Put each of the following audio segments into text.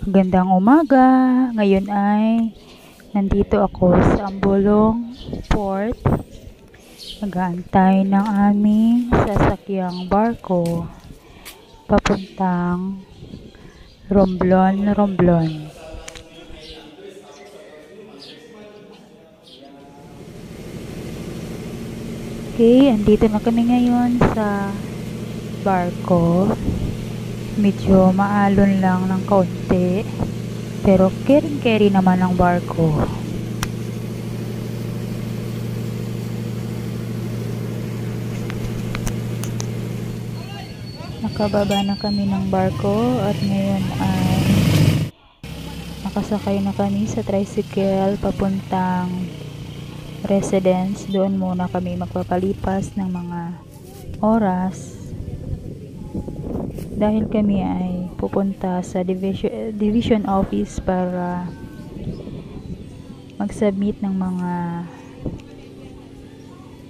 Magandang umaga. Ngayon ay nandito ako sa Ambolong Port. Nag-aantay ng aming sasakyang barko papuntang Romblon. Okay, andito na kami ngayon sa barko. Medyo maalon lang ng kaunti, pero carry naman ang barko. Nakababa na kami ng barko at ngayon ay nakasakay na kami sa tricycle papuntang residence. Doon muna kami magpapalipas ng mga oras dahil kami ay pupunta sa division office para mag-submit ng mga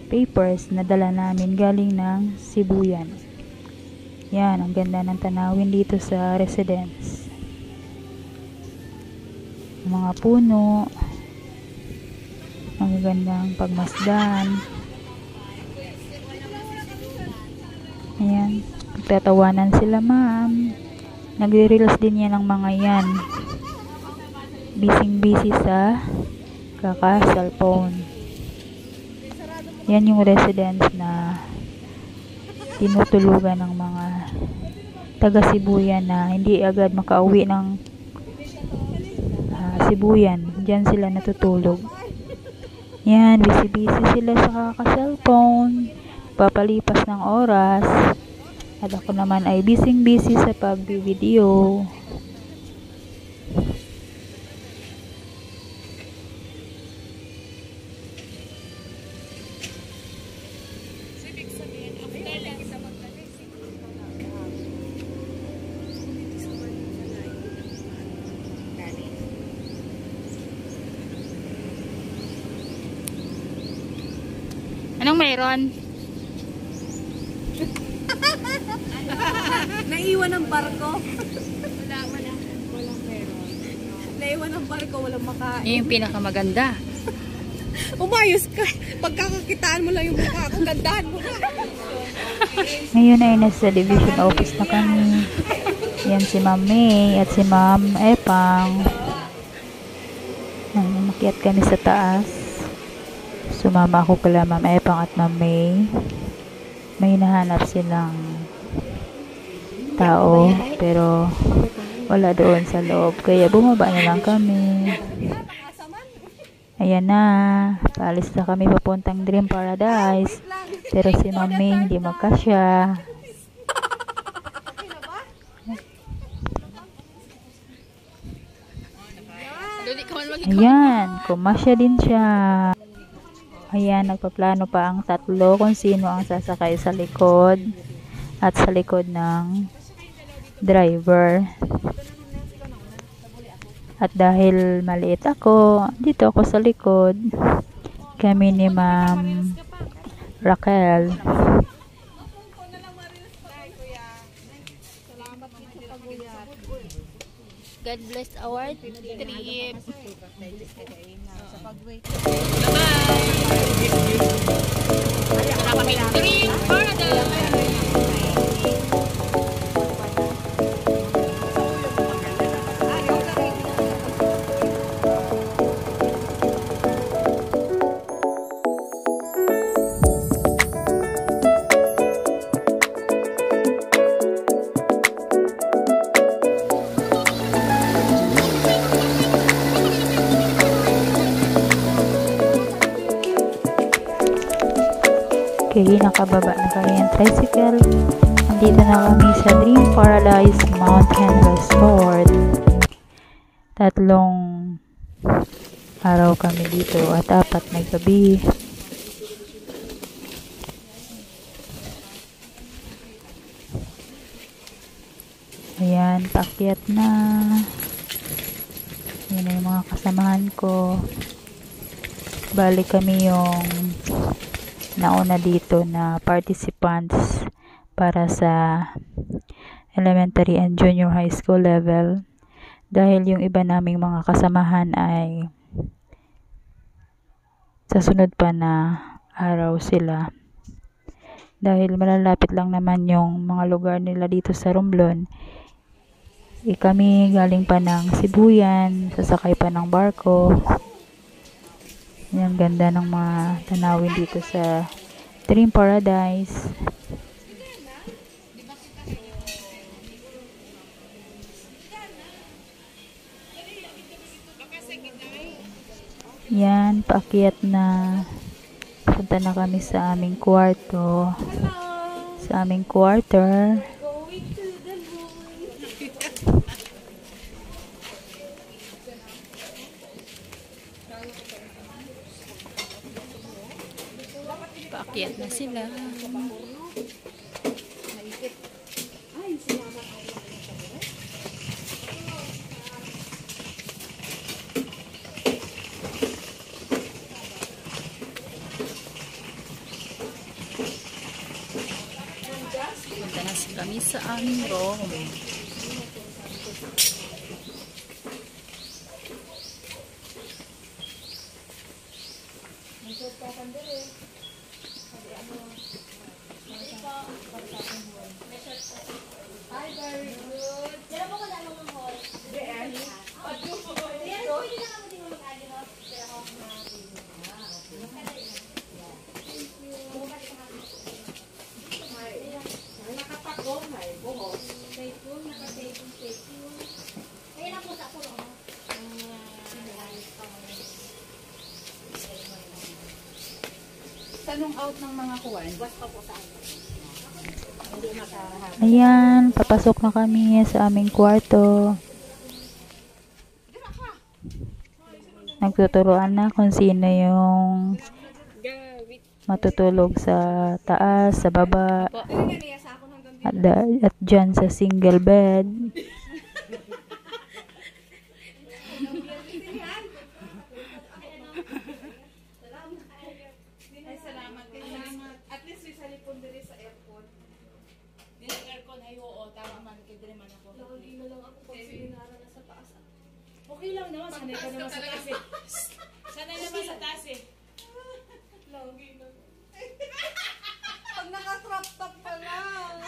papers na dala namin galing ng Sibuyan. Yan, ang ganda ng tanawin dito sa residence. Mga puno, ang gandang pagmasdan. Ayan, nagtatawanan sila ma'am. Nagre-reels din yan ng mga yan. Busy sa kaka-cellphone. Yan yung residence na tinutulugan ng mga taga-Sibuyan na hindi agad makauwi ng Sibuyan. Diyan sila natutulog. Yan, busy sila sa kaka-cellphone, papalipas ng oras. At ako naman ay busy sa pag-video. Anong mayroon? Naiwan ang barko. Walang meron. Naiwan ang barko, walang makain. Yun yung pinakamaganda. Umayos ka. Pagkakakitaan mo lang yung mukha ko, gandahan mo na. Ngayon ay nasa division office na kami. Yan si Ma'am May at si Ma'am Epang. Umakyat kami sa taas. Sumama ako kala Ma'am Epang at Ma'am May. May nahanap silang tao pero wala doon sa loob, kaya bumaba na lang kami. Ayan na, paalis na kami papuntang Dream Paradise, pero si Ma'am May hindi magkasya. Ayan, kumasya din siya. Ayan, nagpaplano pa ang tatlo kung sino ang sasakay sa likod at sa likod ng driver. At dahil maliit ako, dito ako sa likod. Kami ni Ma'am Raquel. God bless our trip. Dream Paradise. Okay, nakababa na kami ng tricycle. Nandito na kami sa Dream Paradise Mountain Resort. 3 araw kami dito at 4 na gabi. Ayan, paakyat na. Yan na yung mga kasamahan ko. Balik kami yung nauna dito na participants para sa elementary and junior high school level. Dahil yung iba naming mga kasamahan ay sa sunod pa na araw sila. Dahil malalapit lang naman yung mga lugar nila dito sa Romblon. Kami galing pa ng Sibuyan, sasakay pa ng barko. Yan, ganda ng mga tanawin dito sa Dream Paradise. Yan, paakyat na. Punta na kami sa aming kwarto. Sa aming quarter. Paakyat na sila. Punta na kami sa aming room. Tanong out ng mga kuwan. Ayan, papasok na kami sa aming kwarto. Nagtuturuan na kung sino yung matutulog sa taas, sa baba, at dyan sa single bed. At least may salipon diri sa aircon. Dili aircon ay oo, tama man kay dire man ako. Lagi na lang ako pag sinara na sa taas. Okay lang naman, sanay ka naman sa taas eh. Sanay naman sa taas eh. Lagi na. Pag naka-crop top pa lang.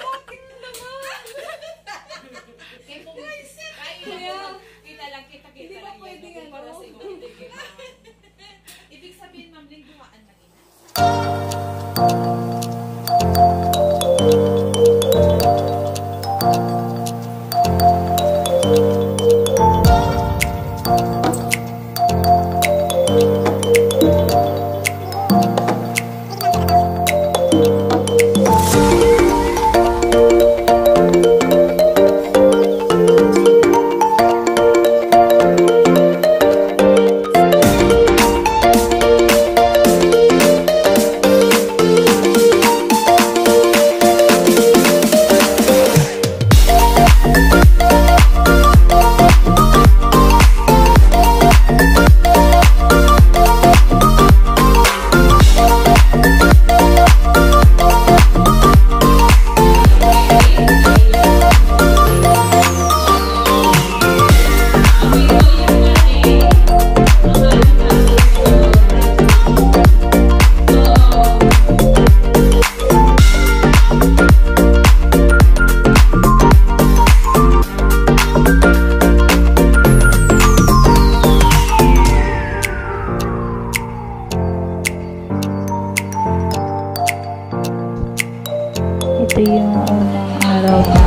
Bakit naman? Kita lang, kita lang. Pwede yan para sa iyo. Ibig sabihin, ma'am, lingguhaan na rin. Ito yung unang araw na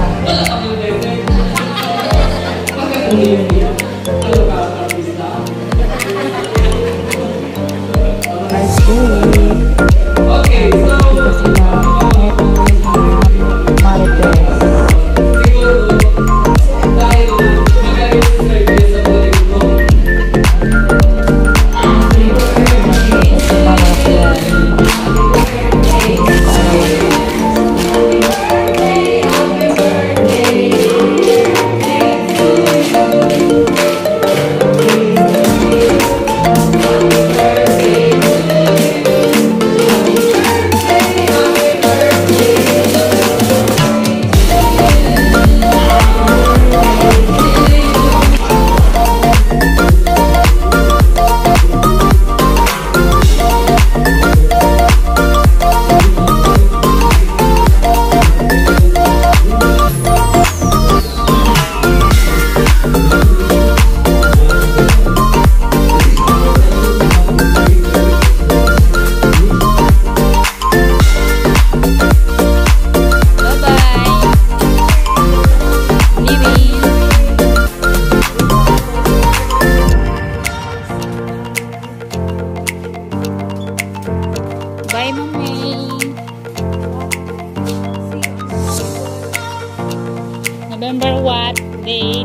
Remember what date?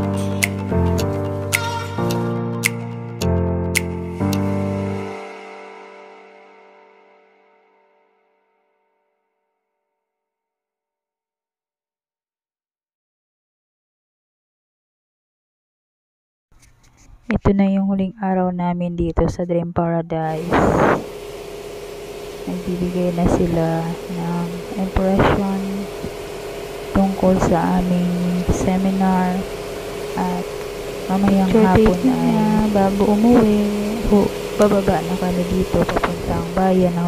Ito na yung huling araw namin dito sa Dream Paradise. Nagbibigay na sila ng impression tungkol sa aming seminar at mamayang hapon ay bago umuwi, bababa na kami dito papuntang bayan ng